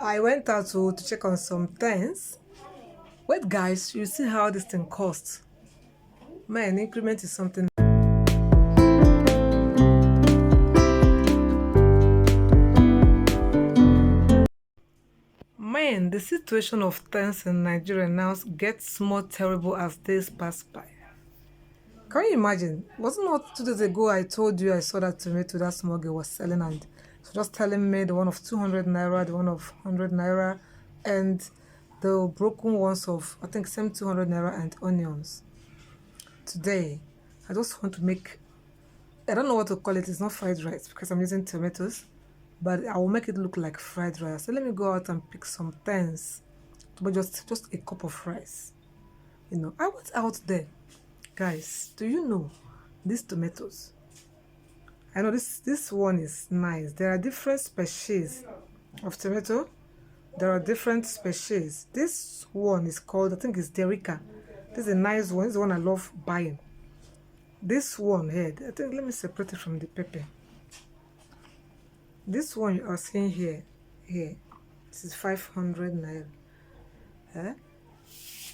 I went out to check on some things. Wait, guys, you see how this thing costs. Man, increment is something. Man, the situation of things in Nigeria now gets more terrible as days pass by. Can you imagine? Wasn't not 2 days ago I told you I saw that tomato that small girl was selling, and so just telling me the one of 200 naira, the one of 100 naira, and the broken ones of I think same 200 naira and onions. Today, I just want to make, I don't know what to call it. It's not fried rice because I'm using tomatoes, but I will make it look like fried rice. So let me go out and pick some things, but just a cup of rice. I went out there. Guys, do you know these tomatoes? I know this one is nice. There are different species of tomato. There are different species. This one is called, I think it's Derica. This is a nice one. This is the one I love buying. This one here, I think, let me separate it from the pepper. This one you are seeing here, this is 500 naira. Eh?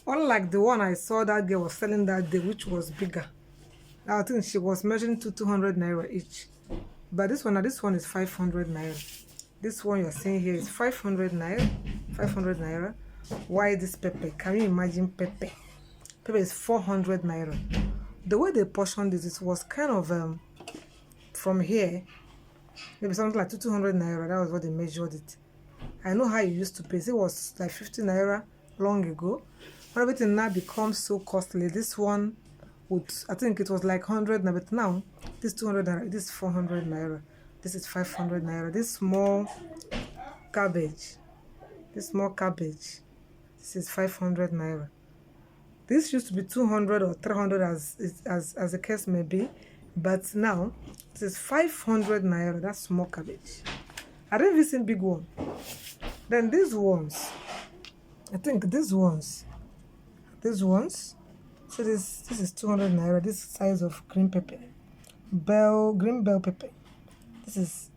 Unlike the one I saw that girl was selling that day, which was bigger. I think she was measuring to 200 naira each. But this one is 500 naira. This one you're seeing here is 500 naira. 500 naira. Why this pepper? Can you imagine pepper? Pepper is 400 naira. The way they portioned this, it was kind of from here, maybe something like 200 naira. That was what they measured it. I know how you used to pay. It was like 50 naira long ago. But everything now becomes so costly. This one would, I think it was like 100 naira, but now this 200 naira, this is 400 naira, this is 500 naira. This small cabbage, this is 500 naira. This used to be 200 or 300 as the case may be, but now this is 500 naira. That's small cabbage. I don't even see big one. Then these ones, I think these ones. So this is 200 naira. This size of green pepper, green bell pepper. This is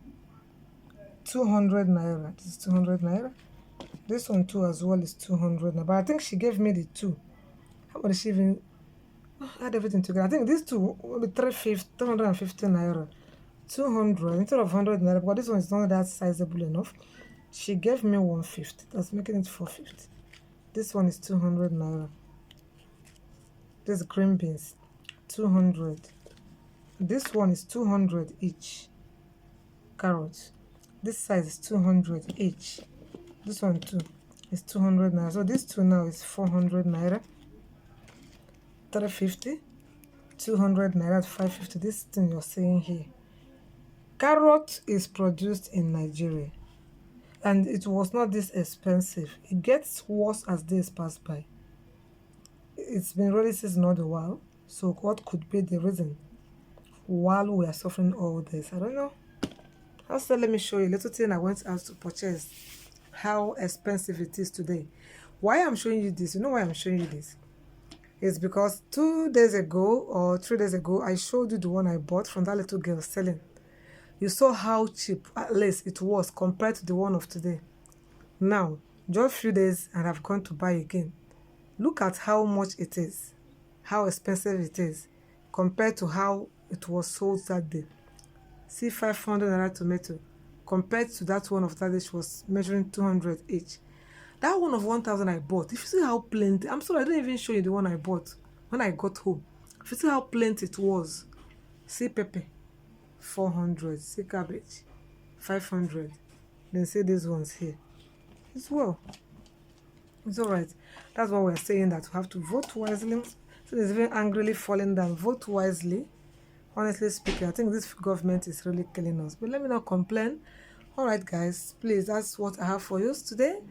200 naira. This is 200 naira. This one too as well is 200 naira. But I think she gave me the two. How about she even add everything together? I think these two will be 350 naira. 200 instead of 100 naira, because this one is not that sizable enough. She gave me 150. That's making it 450. This one is 200 naira. This green beans, 200. This one is 200 each. Carrots, this size is 200 each. This one too is 200 naira. So this two now is 400 naira. 350, 200 naira, 550. This thing you're seeing here. Carrot is produced in Nigeria, and it was not this expensive. It gets worse as days pass by. It's been really season all the while. So what could be the reason while we are suffering all this? I don't know. Also, let me show you a little thing I went out to purchase. How expensive it is today. Why I'm showing you this? You know why I'm showing you this? It's because 2 days ago or 3 days ago, I showed you the one I bought from that little girl selling. You saw how cheap, at least it was, compared to the one of today. Now, just a few days and I've gone to buy again. Look at how much it is, how expensive it is, compared to how it was sold that day. See, 500 naira tomato, compared to that one of that day, which was measuring 200 each. That one of 1,000 I bought, if you see how plenty, I'm sorry, I didn't even show you the one I bought when I got home. If you see how plenty it was. See pepper, 400, see cabbage, 500. Then see these ones here. It's well. It's all right. That's why we're saying that we have to vote wisely. So it's even angrily falling down. Vote wisely. Honestly speaking, I think this government is really killing us. But let me not complain. All right, guys. Please, that's what I have for you today.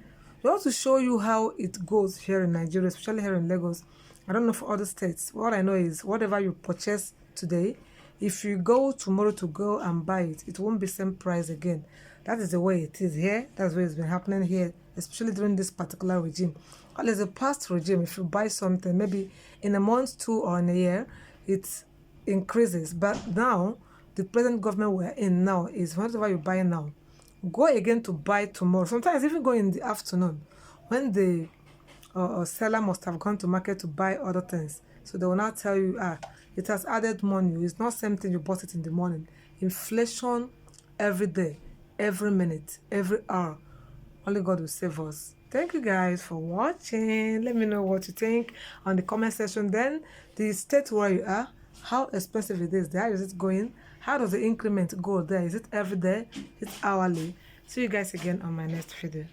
We want to show you how it goes here in Nigeria, especially here in Lagos. I don't know for other states. What I know is whatever you purchase today, if you go tomorrow to go and buy it, it won't be same price again. That is the way it is here. That's what it's been happening here, especially during this particular regime. Well, as a past regime, if you buy something, maybe in a month, 2, or in a year, it increases. But now, the present government we're in now is whatever you buy now, Go again to buy tomorrow. Sometimes even go in the afternoon when the seller must have gone to market to buy other things. So they will now tell you, it has added money. It's not same thing you bought it in the morning. Inflation every day, every minute, every hour. Only God will save us. Thank you guys for watching. Let me know what you think on the comment section. Then the state where you are, how expensive it is there. How is it going? How does the increment go there? Is it every day? Is it hourly? See you guys again on my next video.